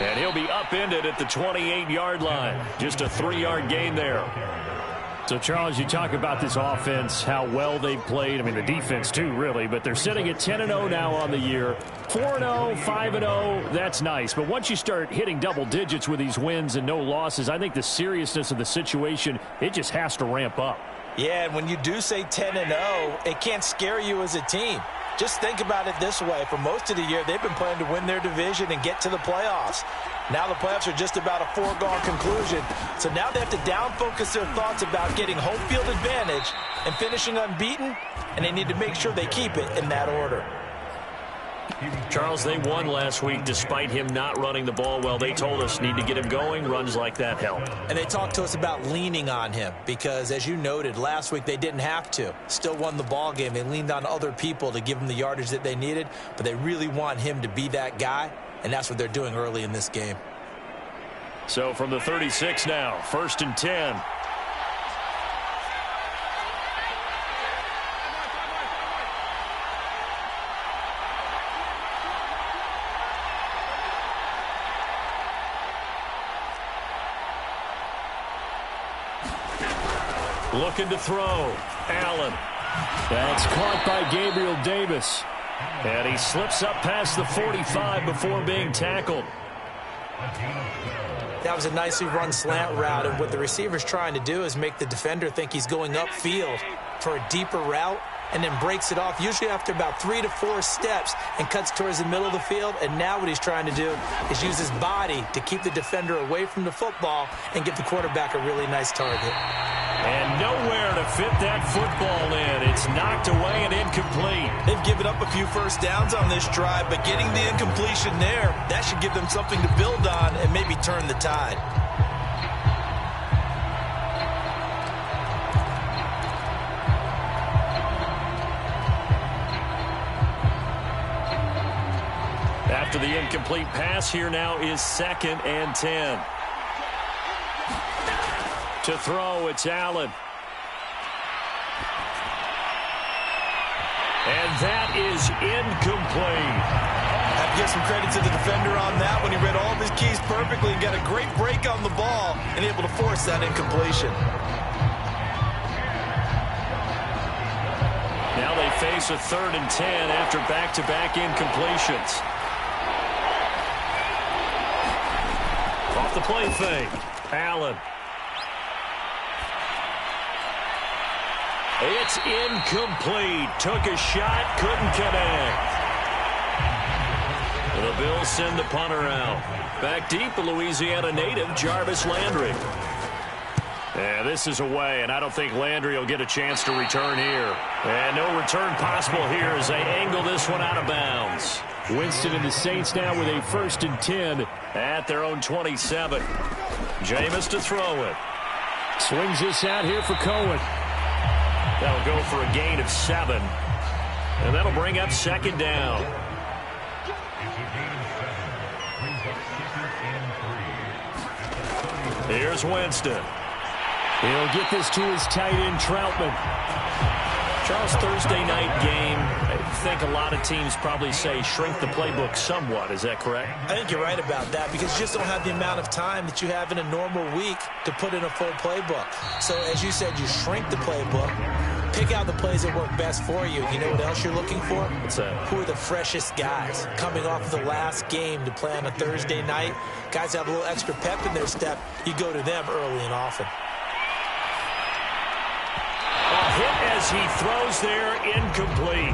And he'll be upended at the 28-yard line. Just a 3-yard gain there. So, Charles, you talk about this offense, how well they've played. I mean, the defense, too, really. But they're sitting at 10-0 now on the year. 4-0, 5-0, that's nice. But once you start hitting double digits with these wins and no losses, I think the seriousness of the situation, it just has to ramp up. Yeah, and when you do say 10-0, it can't scare you as a team. Just think about it this way. For most of the year, they've been playing to win their division and get to the playoffs. Now the playoffs are just about a foregone conclusion. So now they have to down-focus their thoughts about getting home field advantage and finishing unbeaten, and they need to make sure they keep it in that order. Charles, they won last week despite him not running the ball well. They told us need to get him going. Runs like that help. And they talked to us about leaning on him because, as you noted, last week they didn't have to. Still won the ball game. They leaned on other people to give them the yardage that they needed, but they really want him to be that guy, and that's what they're doing early in this game. So from the 36 now, 1st and 10. Looking to throw. Allen. That's caught by Gabriel Davis. And he slips up past the 45 before being tackled. That was a nicely run slant route, and what the receiver's trying to do is make the defender think he's going upfield for a deeper route, and then breaks it off, usually after about 3 to 4 steps, and cuts towards the middle of the field. And now what he's trying to do is use his body to keep the defender away from the football and give the quarterback a really nice target. And nowhere to fit that football in. It's knocked away and incomplete. They've given up a few first downs on this drive, but getting the incompletion there, that should give them something to build on and maybe turn the tide. After the incomplete pass, here now is 2nd and 10. To throw, it's Allen. And that is incomplete. I have to give some credit to the defender on that one. He read all of his keys perfectly and got a great break on the ball and able to force that incompletion. Now they face a 3rd and 10 after back-to-back incompletions. Off the play fake. Allen. It's incomplete. Took a shot, couldn't connect. The Bills send the punter out. Back deep, a Louisiana native, Jarvis Landry. Yeah, this is away, and I don't think Landry will get a chance to return here. And no return possible here as they angle this one out of bounds. Winston and the Saints now with a 1st and 10 at their own 27. Jameis to throw it. Swings this out here for Cohen. That'll go for a gain of 7. And that'll bring up 2nd down. Here's Winston. He'll get this to his tight end, Troutman. Charles, Thursday night game, I think a lot of teams probably say shrink the playbook somewhat. Is that correct? I think you're right about that because you just don't have the amount of time that you have in a normal week to put in a full playbook. So, as you said, you shrink the playbook, pick out the plays that work best for you. You know what else you're looking for? What's that? Who are the freshest guys coming off of the last game to play on a Thursday night? Guys have a little extra pep in their step. You go to them early and often. Hit as he throws there, incomplete.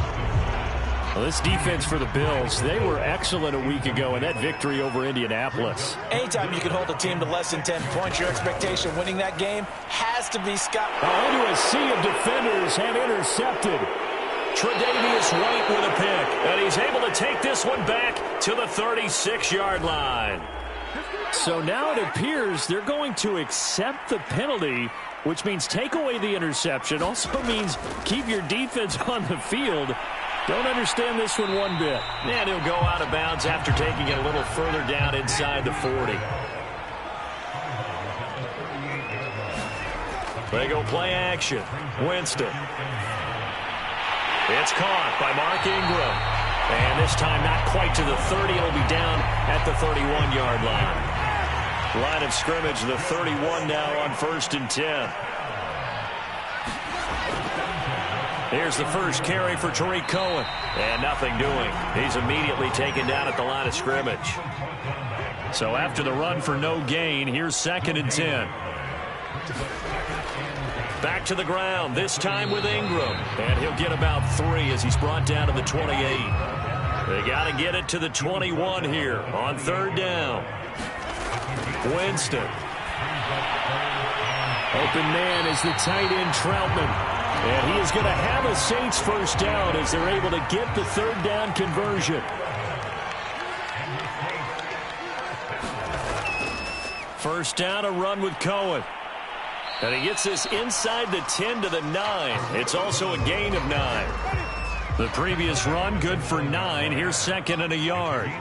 Well, this defense for the Bills, they were excellent a week ago in that victory over Indianapolis. Anytime you can hold a team to less than 10 points, your expectation winning that game has to be Scott. Into a sea of defenders and intercepted. Tre'Davious White with a pick, and he's able to take this one back to the 36-yard line. So now it appears they're going to accept the penalty, which means take away the interception. Also means keep your defense on the field. Don't understand this one one bit. And he'll go out of bounds after taking it a little further down inside the 40. They go play action. Winston. It's caught by Mark Ingram. And this time not quite to the 30. It'll be down at the 31-yard line. Line of scrimmage, the 31 now on 1st and 10. Here's the first carry for Tariq Cohen. And nothing doing. He's immediately taken down at the line of scrimmage. So after the run for no gain, here's 2nd and 10. Back to the ground, this time with Ingram. And he'll get about 3 as he's brought down to the 28. They got to get it to the 21 here on 3rd down. Winston. Open man is the tight end Troutman. And he is going to have a Saints first down as they're able to get the 3rd down conversion. First down, a run with Cohen. And he gets this inside the 10 to the 9. It's also a gain of 9. The previous run, good for 9. Here's 2nd and a yard.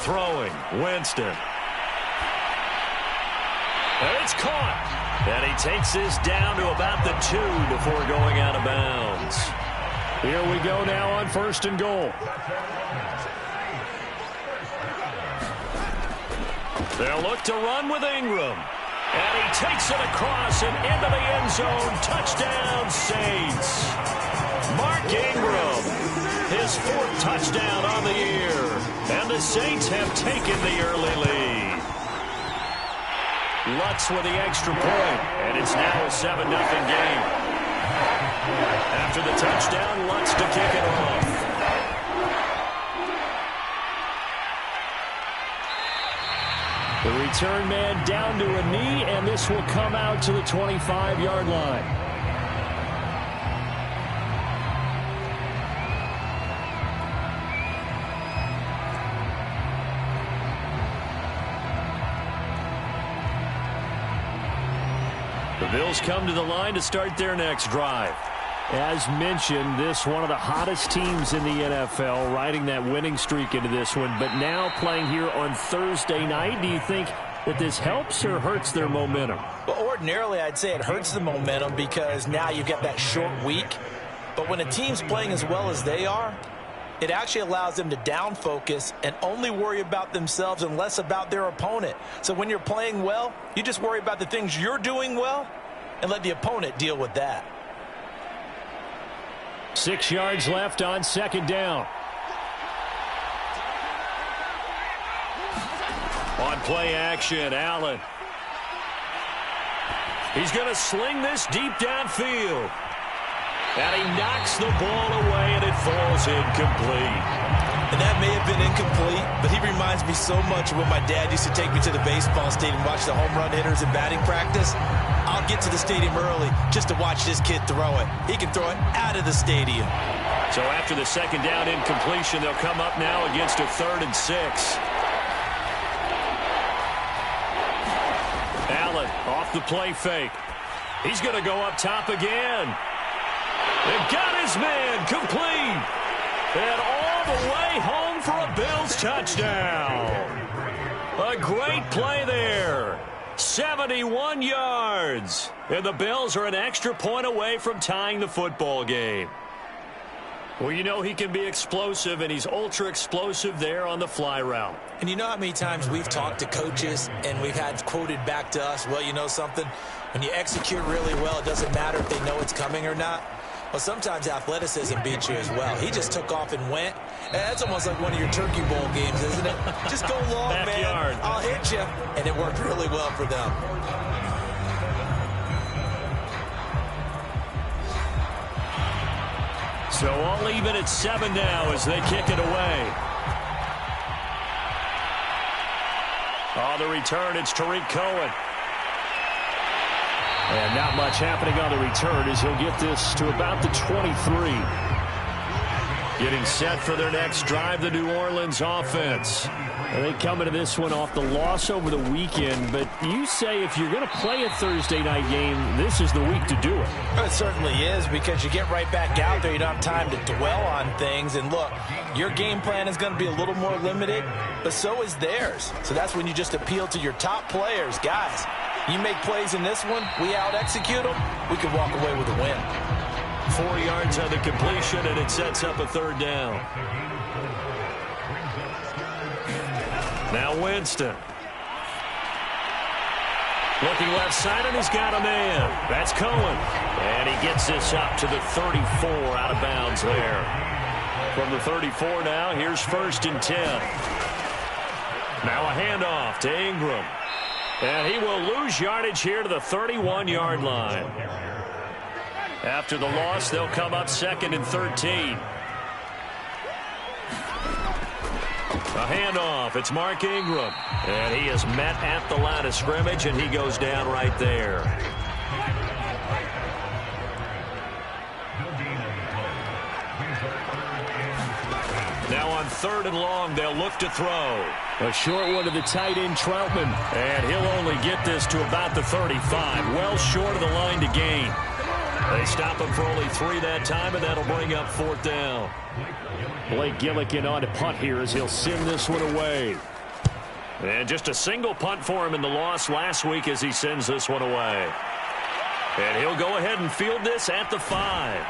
Throwing, Winston. And it's caught. And he takes this down to about the 2 before going out of bounds. Here we go now on 1st and goal. They'll look to run with Ingram. And he takes it across and into the end zone. Touchdown, Saints. Mark Ingram, his 4th touchdown on the year. And the Saints have taken the early lead. Lutz with the extra point, and it's now a 7-0 game. After the touchdown, Lutz to kick it off. The return man down to a knee, and this will come out to the 25-yard line. The Bills come to the line to start their next drive. As mentioned, this one of the hottest teams in the NFL, riding that winning streak into this one, but now playing here on Thursday night. Do you think that this helps or hurts their momentum? Well, ordinarily, I'd say it hurts the momentum because now you've got that short week. But when a team's playing as well as they are, it actually allows them to down focus and only worry about themselves and less about their opponent. So when you're playing well, you just worry about the things you're doing well and let the opponent deal with that. 6 yards left on 2nd down. On play action, Allen. He's going to sling this deep downfield. And he knocks the ball away, and it falls incomplete. And that may have been incomplete, but he reminds me so much of when my dad used to take me to the baseball stadium and watch the home run hitters in batting practice. I'll get to the stadium early just to watch this kid throw it. He can throw it out of the stadium. So after the 2nd down incompletion, they'll come up now against a 3rd and 6. Allen off the play fake. He's going to go up top again. And got his man complete. And all the way home for a Bills touchdown. A great play there. 71 yards. And the Bills are an extra point away from tying the football game. Well, you know he can be explosive, and he's ultra explosive there on the fly route. And you know how many times we've talked to coaches and we've had quoted back to us, well, you know something? When you execute really well, it doesn't matter if they know it's coming or not. Well, sometimes athleticism beats you as well. He just took off and went. That's almost like one of your Turkey Bowl games, isn't it? Just go long, Backyard. man. I'll hit you. And it worked really well for them. So all even at 7 now as they kick it away. On the return, it's Tariq Cohen. And not much happening on the return as he'll get this to about the 23. Getting set for their next drive, the New Orleans offense. And they come into this one off the loss over the weekend, but you say if you're going to play a Thursday night game, this is the week to do it. It certainly is, because you get right back out there. You don't have time to dwell on things. And look, your game plan is going to be a little more limited, but so is theirs. So that's when you just appeal to your top players. Guys, you make plays in this one, we out-execute them, we can walk away with a win. 4 yards on the completion, and it sets up a third down. Now Winston. Looking left side, and he's got a man. That's Cohen. And he gets this up to the 34, out of bounds there. From the 34 now, here's 1st and 10. Now a handoff to Ingram. And he will lose yardage here to the 31-yard line. After the loss, they'll come up 2nd and 13. A handoff. It's Mark Ingram. And he is met at the line of scrimmage, and he goes down right there. Now on 3rd and long, they'll look to throw. A short one to the tight end, Troutman. And he'll only get this to about the 35. Well short of the line to gain. They stop him for only 3 that time, and that'll bring up 4th down. Blake Gillikin on to punt here as he'll send this one away. And just a single punt for him in the loss last week as he sends this one away. And he'll go ahead and field this at the 5.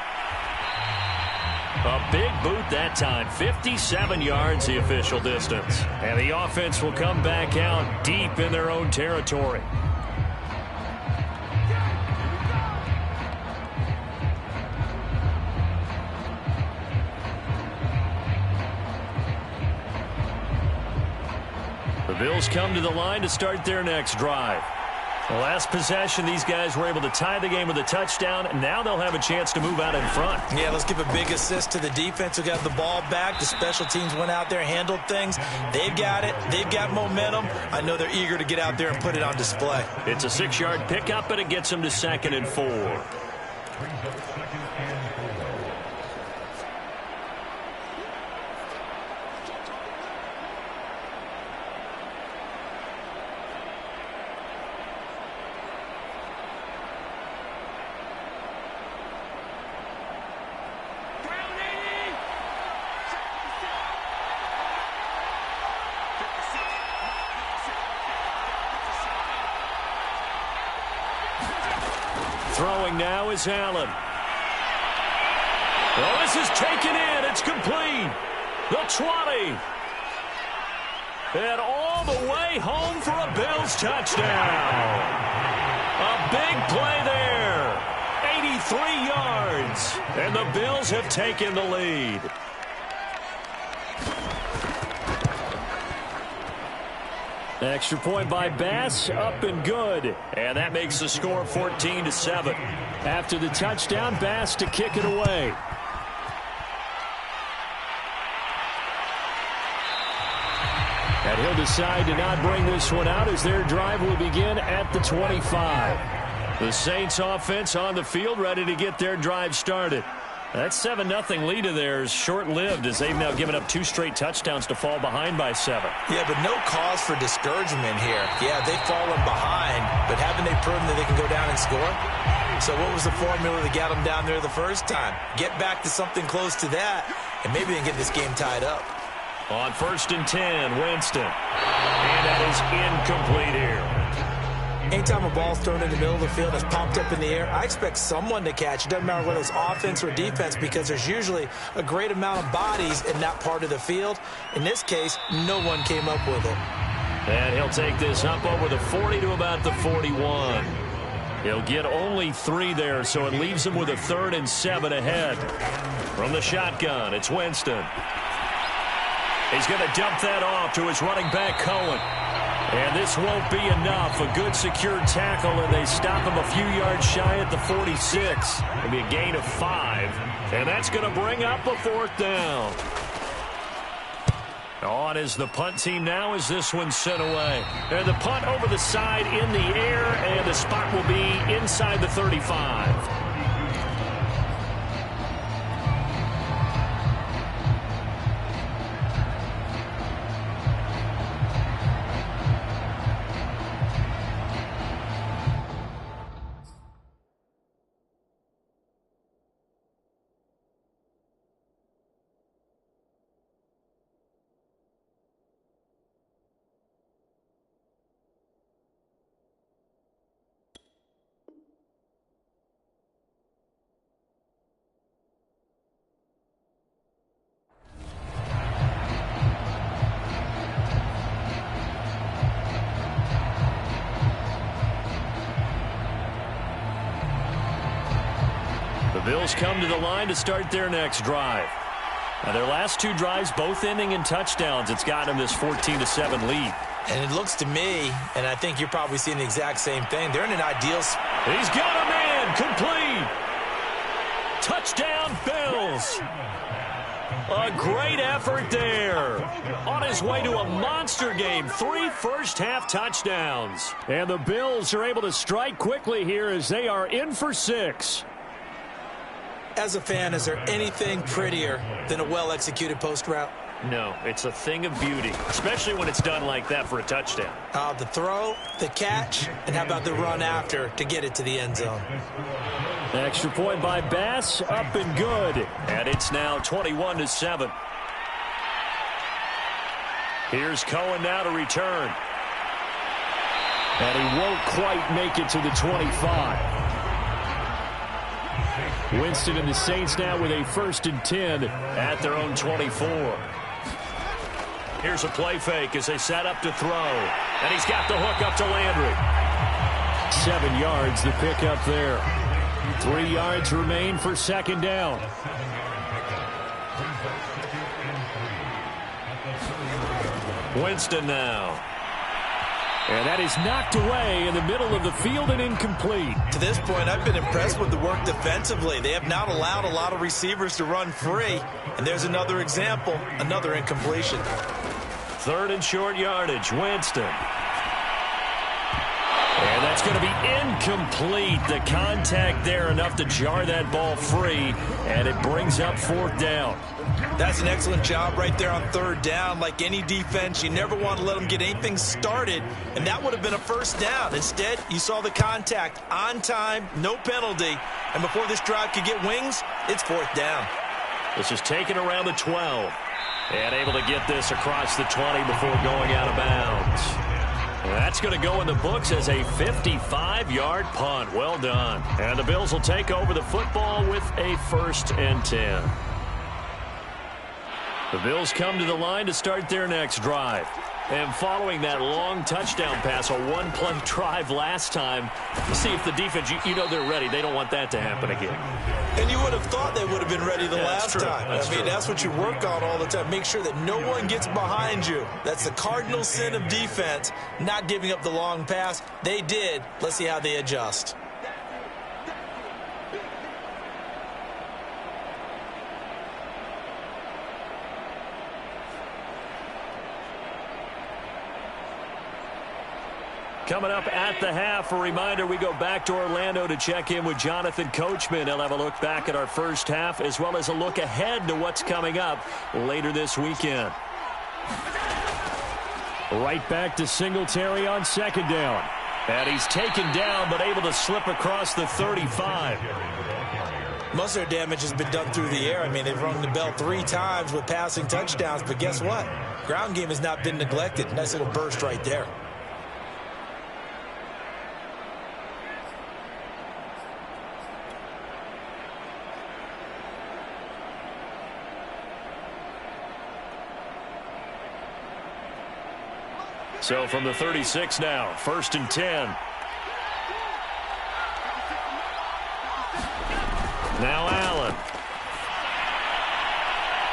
A big boot that time. 57 yards the official distance. And the offense will come back out deep in their own territory. The Bills come to the line to start their next drive. The last possession, these guys were able to tie the game with a touchdown, and now they'll have a chance to move out in front. Yeah, let's give a big assist to the defense who got the ball back. The special teams went out there, handled things. They've got it. They've got momentum. I know they're eager to get out there and put it on display. It's a 6-yard pickup, and it gets them to 2nd and 4. Throwing now is Allen. Oh, this is taken in. It's complete. The 20. And all the way home for a Bills touchdown. A big play there. 83 yards. And the Bills have taken the lead. Extra point by Bass, up and good. And that makes the score 14-7. After the touchdown, Bass to kick it away. And he'll decide to not bring this one out as their drive will begin at the 25. The Saints offense on the field ready to get their drive started. That 7-0 lead of theirs short-lived as they've now given up 2 straight touchdowns to fall behind by 7. Yeah, but no cause for discouragement here. Yeah, they've fallen behind, but haven't they proven that they can go down and score? So what was the formula that got them down there the first time? Get back to something close to that, and maybe they can get this game tied up. On 1st and 10, Winston. And that is incomplete here. Anytime a ball's thrown in the middle of the field that's popped up in the air, I expect someone to catch. It doesn't matter whether it's offense or defense because there's usually a great amount of bodies in that part of the field. In this case, no one came up with it. And he'll take this up over the 40 to about the 41. He'll get only 3 there, so it leaves him with a 3rd and 7 ahead. From the shotgun, it's Winston. He's going to dump that off to his running back, Cohen. And this won't be enough. A good secure tackle, and they stop him a few yards shy at the 46. It'll be a gain of 5. And that's going to bring up a 4th down. On is the punt team now as this one's sent away. And the punt over the side in the air, and the spot will be inside the 35. Bills come to the line to start their next drive. Now, their last two drives, both ending in touchdowns. It's gotten them this 14-7 lead. And it looks to me, and I think you're probably seeing the exact same thing, they're in an ideal spot. He's got a man, complete. Touchdown, Bills. A great effort there. On his way to a monster game, 3 first-half touchdowns. And the Bills are able to strike quickly here as they are in for 6. As a fan, is there anything prettier than a well-executed post route? No, it's a thing of beauty, especially when it's done like that for a touchdown. The throw, the catch, and how about the run after to get it to the end zone? Extra point by Bass, up and good. And it's now 21-7. Here's Cohen now to return. And he won't quite make it to the 25. Winston and the Saints now with a 1st and 10 at their own 24. Here's a play fake as they set up to throw. And he's got the hook up to Landry. 7 yards, the pickup there. 3 yards remain for 2nd down. Winston now. And that is knocked away in the middle of the field and incomplete. To this point, I've been impressed with the work defensively. They have not allowed a lot of receivers to run free. And there's another example, another incompletion. 3rd and short yardage, Winston. And that's going to be incomplete. The contact there enough to jar that ball free, and it brings up 4th down. That's an excellent job right there on 3rd down. Like any defense, you never want to let them get anything started, and that would have been a 1st down. Instead, you saw the contact on time, no penalty, and before this drive could get wings, it's 4th down. This is taken around the 12, and able to get this across the 20 before going out of bounds. That's going to go in the books as a 55-yard punt. Well done. And the Bills will take over the football with a 1st and 10. The Bills come to the line to start their next drive. And following that long touchdown pass, a 1-play drive last time, you see if the defense, you know they're ready. They don't want that to happen again. And you would have thought they would have been ready the last time. That's what you work on all the time. Make sure that no one gets behind you. That's the cardinal sin of defense, not giving up the long pass. They did. Let's see how they adjust. Coming up at the half, a reminder, we go back to Orlando to check in with Jonathan Coachman. He'll have a look back at our first half as well as a look ahead to what's coming up later this weekend. Right back to Singletary on 2nd down. And he's taken down but able to slip across the 35. Most of their damage has been done through the air. They've rung the bell 3 times with passing touchdowns, but guess what? Ground game has not been neglected. Nice little burst right there. So from the 36 now, 1st and 10. Now Allen.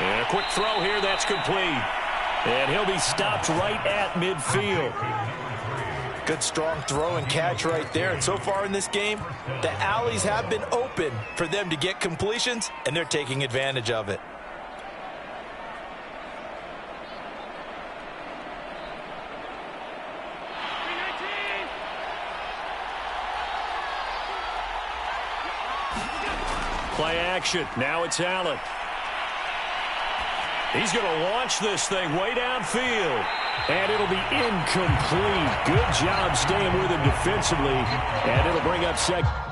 And a quick throw here, that's complete. And he'll be stopped right at midfield. Good strong throw and catch right there. And so far in this game, the alleys have been open for them to get completions, and they're taking advantage of it. Play action. Now it's Allen. He's going to launch this thing way downfield. And it'll be incomplete. Good job staying with him defensively. And it'll bring up 2nd.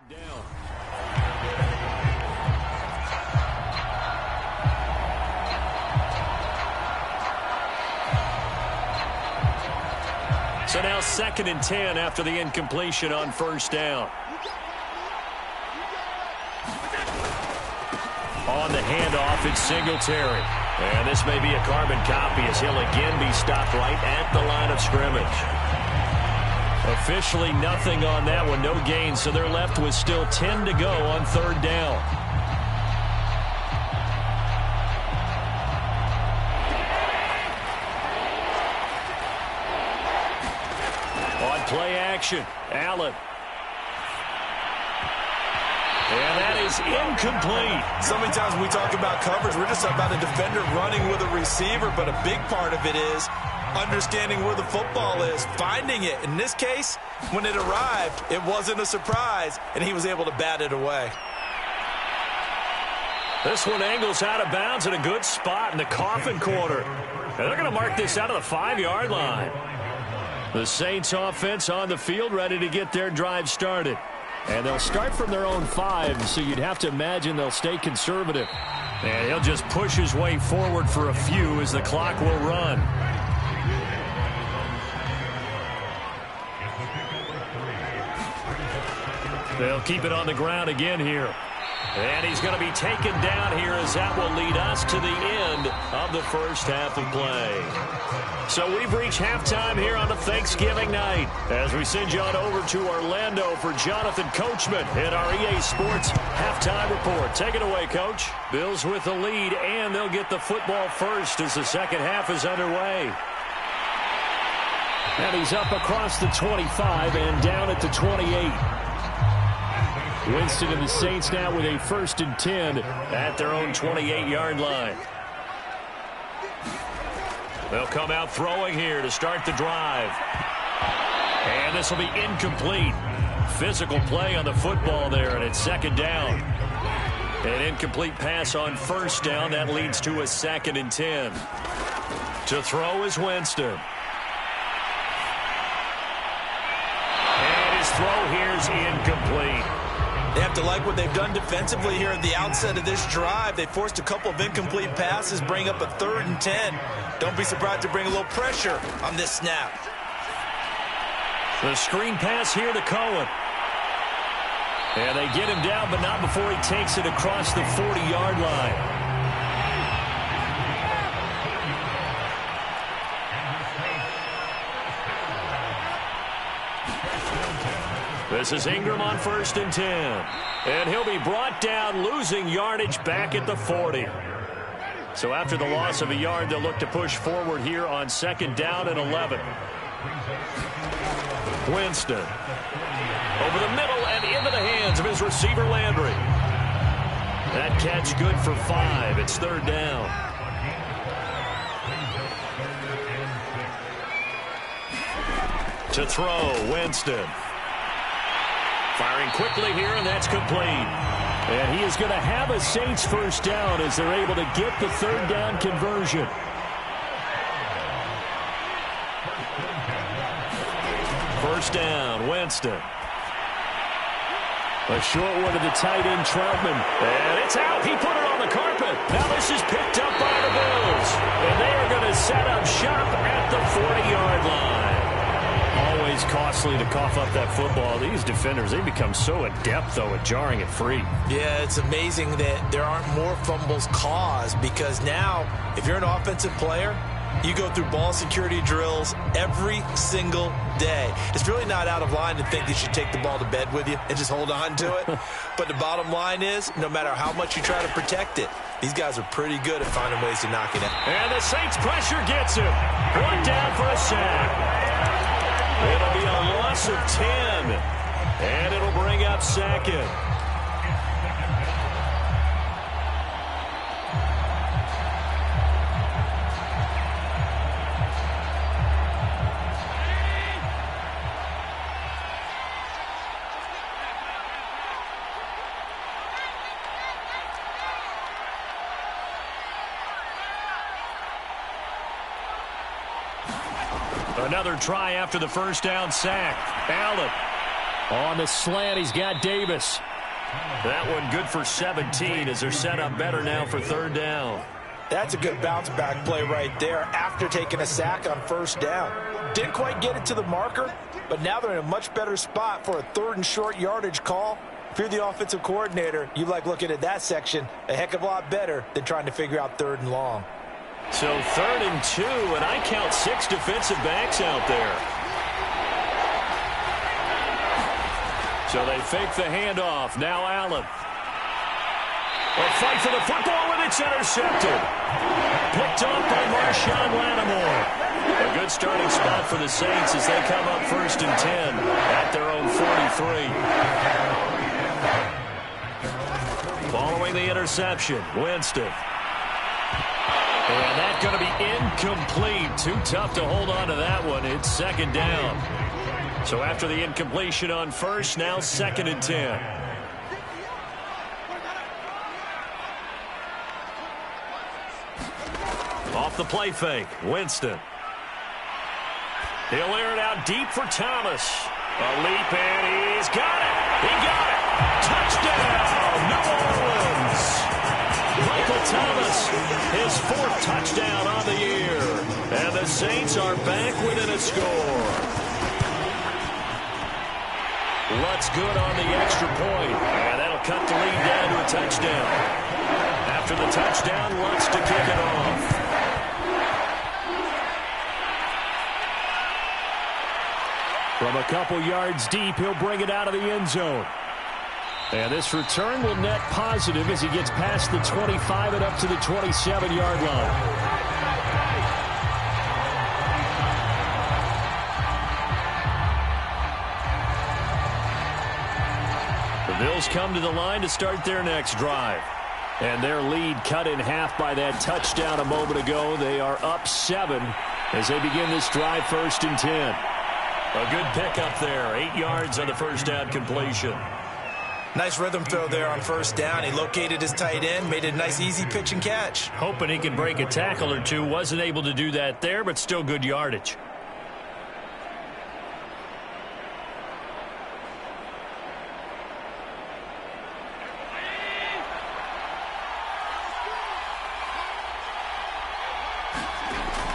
Second down. So now 2nd and 10 after the incompletion on first down. On the handoff, it's Singletary. And this may be a carbon copy as he'll again be stopped right at the line of scrimmage. Officially nothing on that one, no gain, so they're left with still 10 to go on 3rd down. On play action, Allen. And that is incomplete. So many times when we talk about coverage, we're just talking about a defender running with a receiver, but a big part of it is understanding where the football is, finding it. In this case, when it arrived, it wasn't a surprise, and he was able to bat it away. This one angles out of bounds in a good spot in the coffin corner. And they're going to mark this out of the 5-yard line. The Saints offense on the field ready to get their drive started. And they'll start from their own 5, so you'd have to imagine they'll stay conservative. And he'll just push his way forward for a few as the clock will run. They'll keep it on the ground again here. And he's going to be taken down here as that will lead us to the end of the first half of play. So we've reached halftime here on a Thanksgiving night as we send you on over to Orlando for Jonathan Coachman in our EA Sports halftime report. Take it away, Coach. Bills with the lead, and they'll get the football first as the second half is underway. And he's up across the 25 and down at the 28. Winston and the Saints now with a 1st and 10 at their own 28-yard line. They'll come out throwing here to start the drive. And this will be incomplete. Physical play on the football there, and it's 2nd down. An incomplete pass on 1st down. That leads to a 2nd and 10. To throw is Winston. And his throw here is incomplete. They have to like what they've done defensively here at the outset of this drive. They forced a couple of incomplete passes, bring up a 3rd and 10. Don't be surprised to bring a little pressure on this snap. The screen pass here to Cohen. And they get him down, but not before he takes it across the 40-yard line. This is Ingram on 1st and 10. And he'll be brought down, losing yardage back at the 40. So after the loss of a yard, they'll look to push forward here on 2nd down and 11. Winston. Over the middle and into the hands of his receiver, Landry. That catch good for 5. It's 3rd down. To throw, Winston. Firing quickly here, and that's complete. And he is going to have a Saints 1st down as they're able to get the 3rd down conversion. First down, Winston. A short one to the tight end, Troutman. And it's out. He put it on the carpet. Now this is picked up by the Bills. And they are going to set up shop at the 40-yard line. Always costly to cough up that football. These defenders, they become so adept, though, at jarring it free. Yeah, it's amazing that there aren't more fumbles caused because now, if you're an offensive player, you go through ball security drills every single day. It's really not out of line to think that you should take the ball to bed with you and just hold on to it. But the bottom line is, no matter how much you try to protect it, these guys are pretty good at finding ways to knock it out. And the Saints pressure gets him. Brought down for a sack. It'll be a loss of 10, and it'll bring up 2nd. Another try after the 1st down sack. Allen. On the slant, he's got Davis. That one good for 17 as they're set up better now for third down. That's a good bounce-back play right there after taking a sack on first down. Didn't quite get it to the marker, but now they're in a much better spot for a third and short yardage call. If you're the offensive coordinator, you like looking at that section a heck of a lot better than trying to figure out third and long. So 3rd and 2, and I count 6 defensive backs out there. So they fake the handoff. Now Allen. A fight for the football, and it's intercepted. Picked up by Marshawn Lattimore. A good starting spot for the Saints as they come up 1st and 10 at their own 43. Following the interception, Winston. And that's going to be incomplete. Too tough to hold on to that one. It's 2nd down. So after the incompletion on 1st, now 2nd and 10. Off the play fake, Winston. He'll air it out deep for Thomas. A leap, and he's got it. He got it. Touchdown, New Orleans. Michael Thomas, his 4th touchdown on the year. And the Saints are back within a score. Lutz good on the extra point. And that'll cut the lead down to a touchdown. After the touchdown, Lutz to kick it off. From a couple yards deep, he'll bring it out of the end zone. And this return will net positive as he gets past the 25 and up to the 27-yard line. The Bills come to the line to start their next drive. And their lead cut in half by that touchdown a moment ago. They are up 7 as they begin this drive 1st and 10. A good pickup there. 8 yards on the first down completion. Nice rhythm throw there on first down. He located his tight end, made a nice easy pitch and catch. Hoping he could break a tackle or two. Wasn't able to do that there, but still good yardage.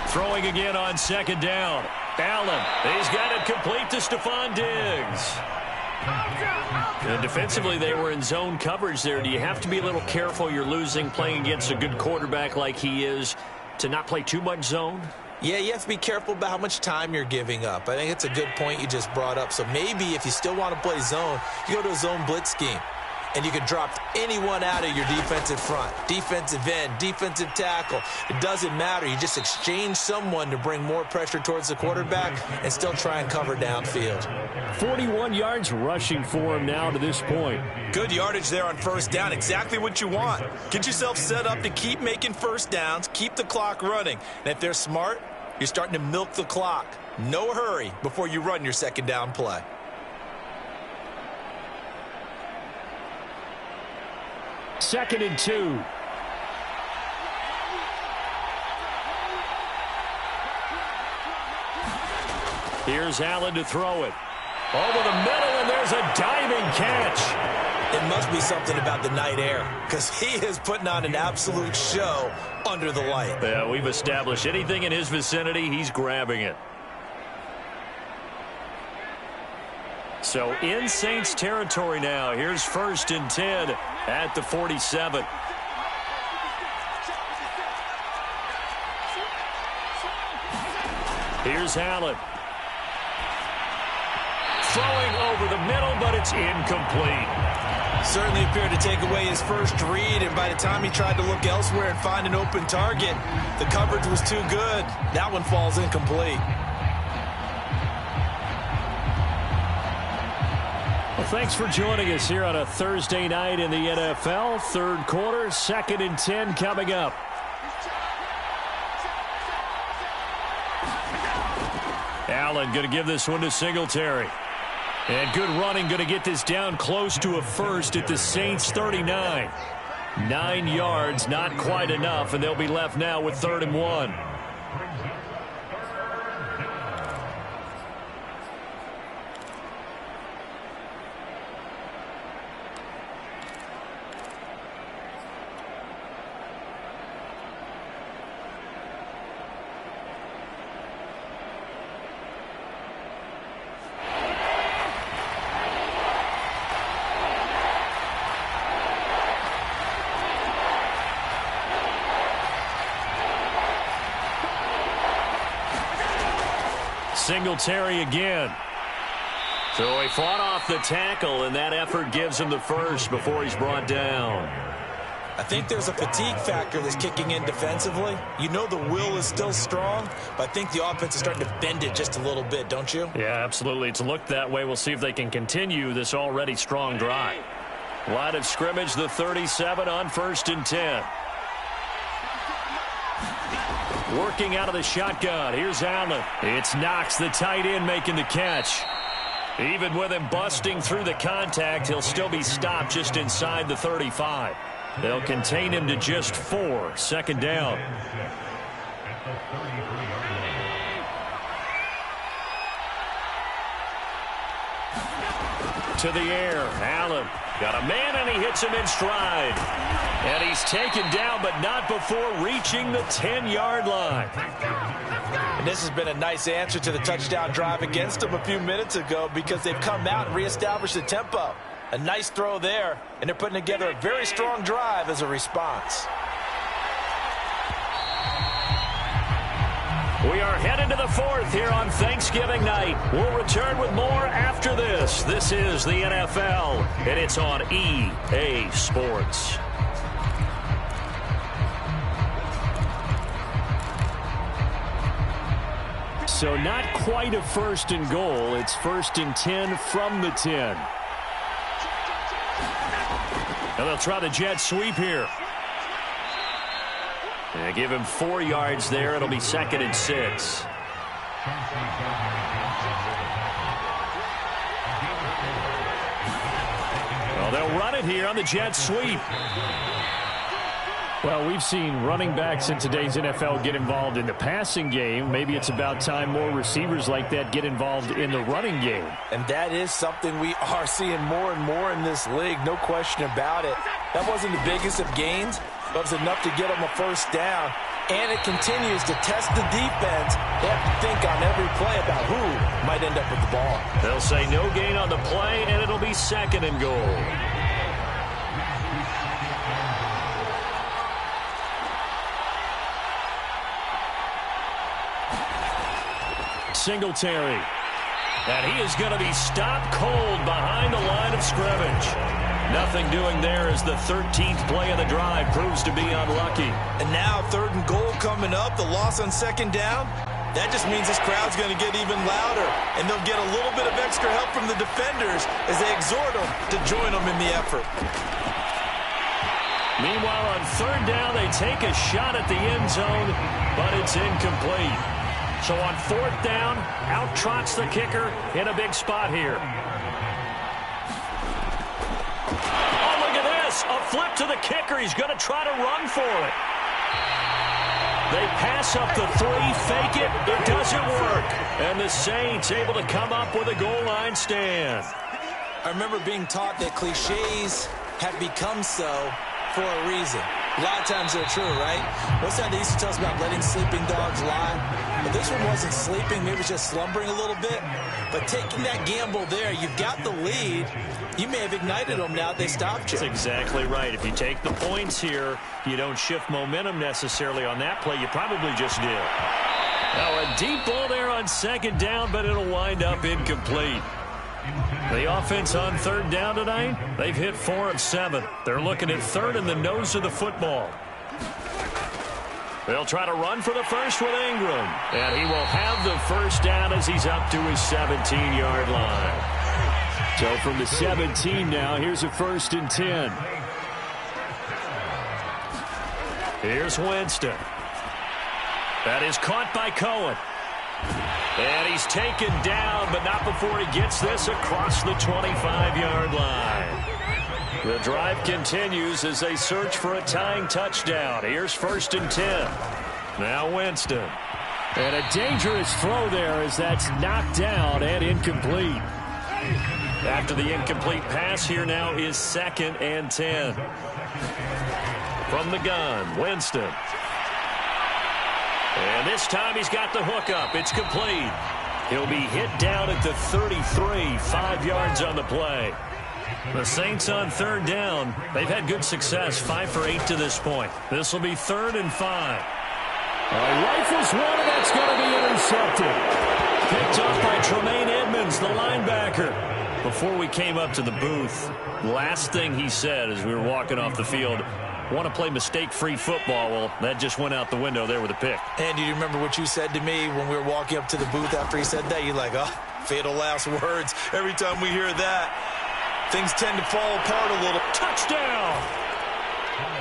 Throwing again on 2nd down. Allen, he's got it complete to Stephon Diggs. And defensively, they were in zone coverage there. Do you have to be a little careful? You're losing playing against a good quarterback like he is to not play too much zone? Yeah, you have to be careful about how much time you're giving up. I think it's a good point you just brought up. So maybe if you still want to play zone, you go to a zone blitz scheme. And you can drop anyone out of your defensive front, defensive end, defensive tackle. It doesn't matter. You just exchange someone to bring more pressure towards the quarterback and still try and cover downfield. 41 yards rushing for him now to this point. Good yardage there on first down. Exactly what you want. Get yourself set up to keep making first downs, keep the clock running. And if they're smart, you're starting to milk the clock. No hurry before you run your 2nd down play. Second and 2. Here's Allen to throw it. Over the middle, and there's a diving catch. It must be something about the night air, because he is putting on an absolute show under the light. Yeah, we've established anything in his vicinity, he's grabbing it. So in Saints territory now. Here's 1st and 10 at the 47. Here's Allen. Throwing over the middle, but it's incomplete. Certainly appeared to take away his first read, and by the time he tried to look elsewhere and find an open target, the coverage was too good. That one falls incomplete. Well, thanks for joining us here on a Thursday night in the NFL. 3rd quarter, 2nd and 10 coming up. Allen going to give this one to Singletary. And good running, going to get this down close to a first at the Saints 39. 9 yards, not quite enough, and they'll be left now with 3rd and 1. Singletary again. So he fought off the tackle, and that effort gives him the first before he's brought down. I think there's a fatigue factor that's kicking in defensively. You know the will is still strong, but I think the offense is starting to bend it just a little bit, don't you? Yeah, absolutely. It's looked that way. We'll see if they can continue this already strong drive. Line of scrimmage, the 37 on 1st and 10. Working out of the shotgun. Here's Allen. It's Knox, the tight end, making the catch. Even with him busting through the contact, he'll still be stopped just inside the 35. They'll contain him to just 4. 2nd down. To the air. Allen got a man, and he hits him in stride. And he's taken down, but not before reaching the 10-yard line. And this has been a nice answer to the touchdown drive against them a few minutes ago because they've come out and reestablished the tempo. A nice throw there, and they're putting together a very strong drive as a response. We are headed to the 4th here on Thanksgiving night. We'll return with more after this. This is the NFL, and it's on EA Sports. So not quite a 1st and goal. It's 1st and 10 from the 10. And they'll try the jet sweep here. And give him 4 yards there. It'll be 2nd and 6. Well, they'll run it here on the jet sweep. Well, we've seen running backs in today's NFL get involved in the passing game. Maybe it's about time more receivers like that get involved in the running game. And that is something we are seeing more and more in this league, no question about it. That wasn't the biggest of gains, but it was enough to get them a 1st down. And it continues to test the defense. They have to think on every play about who might end up with the ball. They'll say no gain on the play, and it'll be 2nd and goal. Singletary. And he is going to be stopped cold behind the line of scrimmage. Nothing doing there as the 13th play of the drive proves to be unlucky. And now 3rd and goal coming up, the loss on 2nd down. That just means this crowd's going to get even louder, and they'll get a little bit of extra help from the defenders as they exhort them to join them in the effort. Meanwhile, on 3rd down, they take a shot at the end zone, but it's incomplete. So on 4th down, out trots the kicker in a big spot here. Oh, look at this. A flip to the kicker. He's going to try to run for it. They pass up the 3, fake it. It doesn't work. And the Saints able to come up with a goal line stand. I remember being taught that cliches have become so for a reason. A lot of times they're true, right? Most time they used to tell us about letting sleeping dogs lie. But this one wasn't sleeping. Maybe it was just slumbering a little bit. But taking that gamble there, you've got the lead. You may have ignited them now. They stopped you. That's exactly right. If you take the points here, you don't shift momentum necessarily on that play. You probably just did. Now a deep ball there on 2nd down, but it'll wind up incomplete. The offense on 3rd down tonight, they've hit 4 of 7. They're looking at 3rd in the nose of the football. They'll try to run for the first with Ingram. And he will have the 1st down as he's up to his 17-yard line. So from the 17 now, here's a 1st and 10. Here's Winston. That is caught by Cohen. And he's taken down, but not before he gets this across the 25-yard line. The drive continues as they search for a tying touchdown. Here's 1st and 10. Now Winston. And a dangerous throw there as that's knocked down and incomplete. After the incomplete pass, here now is 2nd and 10. From the gun, Winston. And this time he's got the hookup. It's complete. He'll be hit down at the 33, 5 yards on the play. The Saints on 3rd down. They've had good success, 5 for 8 to this point. This will be 3rd and 5. Rifles one, and that's going to be intercepted. Picked up by Tremaine Edmonds, the linebacker. Before we came up to the booth, last thing he said as we were walking off the field, want to play mistake-free football. Well, that just went out the window there with a pick. And do you remember what you said to me when we were walking up to the booth after he said that? You're like, oh, fatal last words. Every time we hear that, things tend to fall apart a little. Touchdown!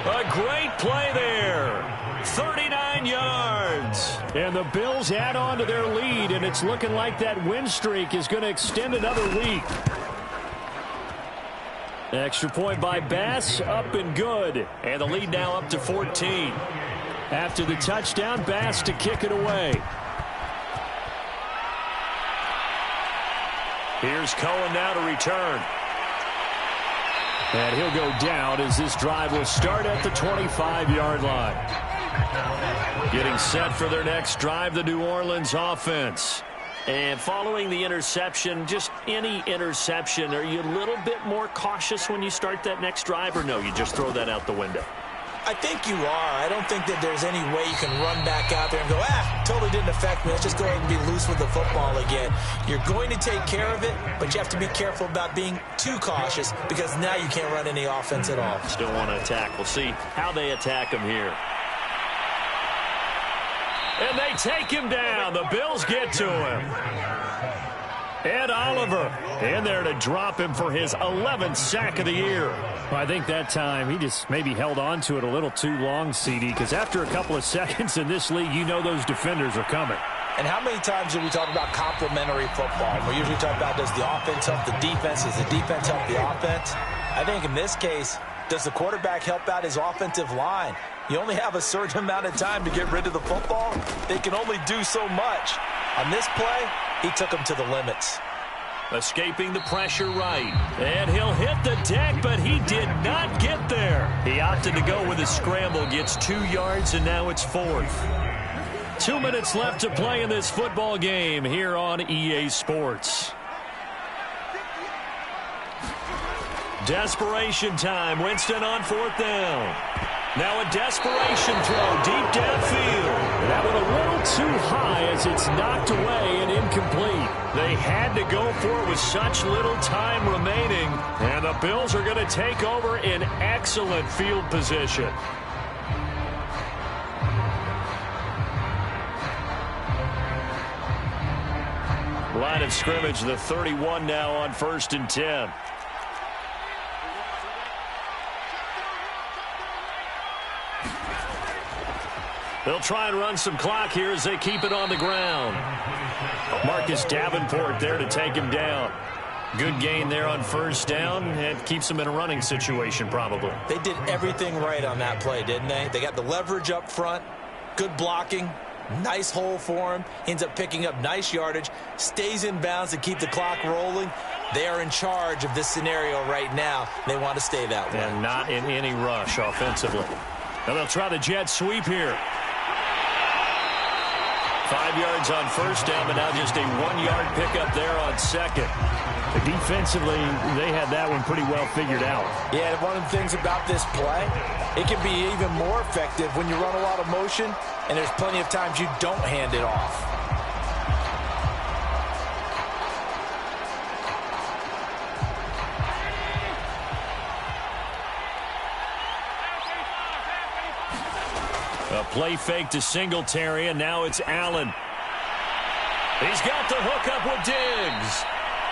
A great play there. 39 yards. And the Bills add on to their lead, and it's looking like that win streak is going to extend another week. Extra point by Bass, up and good. And the lead now up to 14. After the touchdown, Bass to kick it away. Here's Cohen now to return. And he'll go down as this drive will start at the 25-yard line. Getting set for their next drive, the New Orleans offense. And following the interception, just any interception, are you a little bit more cautious when you start that next drive, or no, you just throw that out the window? I think you are. I don't think that there's any way you can run back out there and go, totally didn't affect me. Let's just go ahead and be loose with the football again. You're going to take care of it, but you have to be careful about being too cautious because now you can't run any offense at all. Still want to attack. We'll see how they attack him here. And they take him down. The Bills get to him. Ed Oliver in there to drop him for his 11th sack of the year. Well, I think that time he just maybe held on to it a little too long, CD, because after a couple of seconds in this league, you know those defenders are coming. And how many times do we talk about complementary football? We usually talk about, does the offense help the defense? Does the defense help the offense? I think in this case, does the quarterback help out his offensive line? You only have a certain amount of time to get rid of the football. They can only do so much. On this play, he took him to the limits. Escaping the pressure right. And he'll hit the deck, but he did not get there. He opted to go with a scramble, gets 2 yards, and now it's 4th. 2 minutes left to play in this football game here on EA Sports. Desperation time. Winston on 4th down. Now a desperation throw deep downfield. That one a little too high as it's knocked away and incomplete. They had to go for it with such little time remaining. And the Bills are going to take over in excellent field position. Line of scrimmage, the 31 now on 1st and 10. They'll try and run some clock here as they keep it on the ground. Marcus Davenport there to take him down. Good gain there on 1st down. It keeps them in a running situation probably. They did everything right on that play, didn't they? They got the leverage up front, good blocking, nice hole for him. Ends up picking up nice yardage, stays in bounds to keep the clock rolling. They are in charge of this scenario right now. They want to stay that way. And not in any rush offensively. Now they'll try the jet sweep here. 5 yards on 1st down, but now just a 1-yard pickup there on 2nd. Defensively, they had that one pretty well figured out. Yeah, and one of the things about this play, it can be even more effective when you run a lot of motion, and there's plenty of times you don't hand it off. A play fake to Singletary, and now it's Allen. He's got the hookup with Diggs.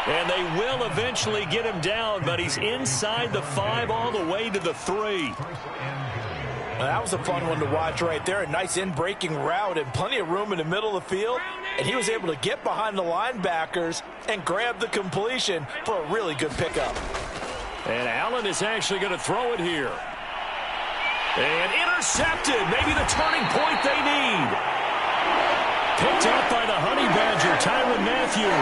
And they will eventually get him down, but he's inside the 5 all the way to the 3. Well, that was a fun one to watch right there. A nice in-breaking route and plenty of room in the middle of the field. And he was able to get behind the linebackers and grab the completion for a really good pickup. And Allen is actually going to throw it here. And intercepted. Maybe the turning point they need. Picked up by the Honey Badger, Tyrann Mathieu.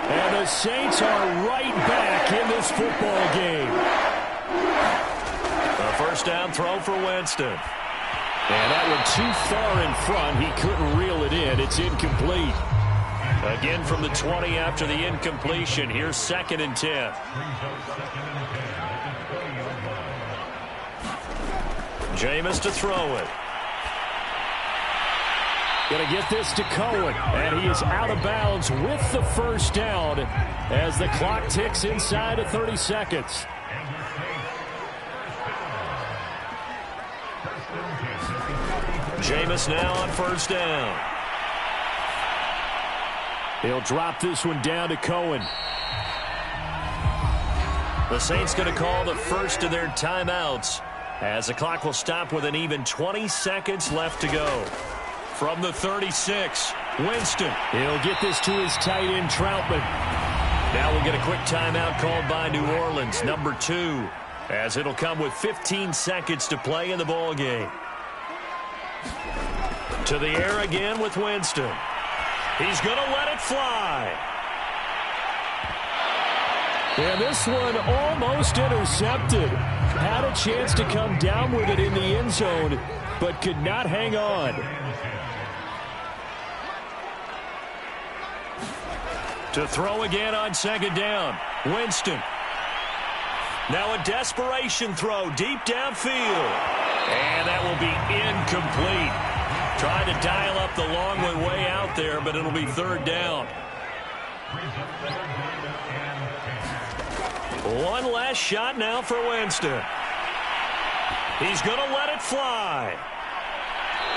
And the Saints are right back in this football game. A 1st down throw for Winston. And that one too far in front. He couldn't reel it in. It's incomplete. Again from the 20 after the incompletion. Here's 2nd and 10. Jameis to throw it. Going to get this to Cohen, and he is out of bounds with the first down as the clock ticks inside of 30 seconds. Jameis now on first down. He'll drop this one down to Cohen. The Saints going to call the first of their timeouts as the clock will stop with an even 20 seconds left to go. From the 36, Winston. He'll get this to his tight end, Troutman. Now we'll get a quick timeout called by New Orleans, number 2, as it'll come with 15 seconds to play in the ball game. To the air again with Winston. He's going to let it fly. And this one almost intercepted. Had a chance to come down with it in the end zone, but could not hang on. To throw again on second down, Winston. Now a desperation throw deep downfield. And that will be incomplete. Tried to dial up the long way out there, but it'll be third down. One last shot now for Winston. He's going to let it fly.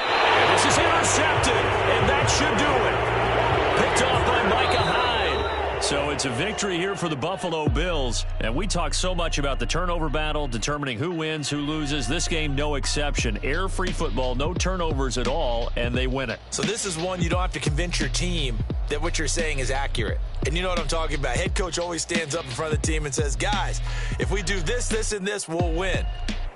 And this is intercepted, and that should do it. Picked off by Micah Hyde. So it's a victory here for the Buffalo Bills. And we talk so much about the turnover battle, determining who wins, who loses. This game, no exception. Air-free football, no turnovers at all, and they win it. So this is one you don't have to convince your team that what you're saying is accurate. And you know what I'm talking about. Head coach always stands up in front of the team and says, guys, if we do this, this, and this, we'll win.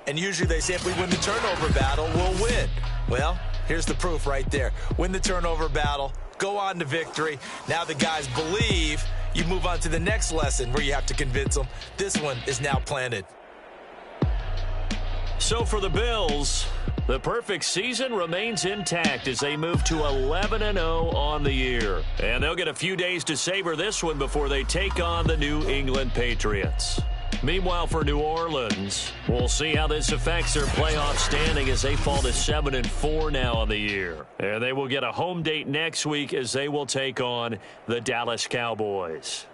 And usually they say if we win the turnover battle, we'll win. Well, here's the proof right there. Win the turnover battle, go on to victory. Now the guys believe. You move on to the next lesson where you have to convince them. This one is now planted. So for the Bills, the perfect season remains intact as they move to 11-0 on the year. And they'll get a few days to savor this one before they take on the New England Patriots. Meanwhile, for New Orleans, we'll see how this affects their playoff standing as they fall to 7-4 now on the year. And they will get a home date next week as they will take on the Dallas Cowboys.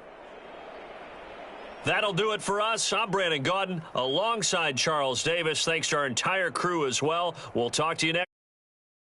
That'll do it for us. I'm Brandon Gaudin alongside Charles Davis. Thanks to our entire crew as well. We'll talk to you next.